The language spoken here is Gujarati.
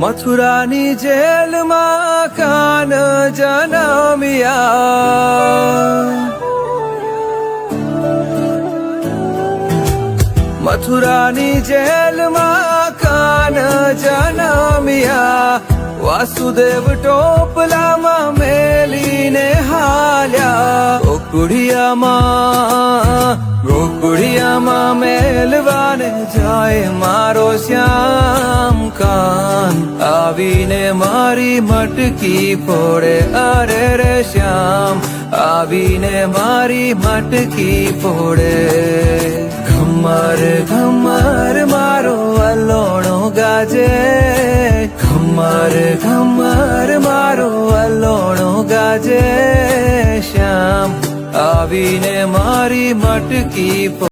મથુરાની જેલમાં કાન જન્મ્યા, મથુરાની જેલમાં કાન જન્મ્યા, વાસુદેવ ટોપલામાં મેલીને હાલ્યા, ગોકુળિયામાં મેલવાને જાય મારો શ્યામ કાન, આવીને મારી મટકી ફોડે, અરે રે શ્યામ આવીને મારી મટકી ફોડે. ઘમર ઘમર મારો વલોણો ગાજે, ઘમર ઘમર મારો વલોણો ગાજે, શ્યામ આવીને મારી મટકી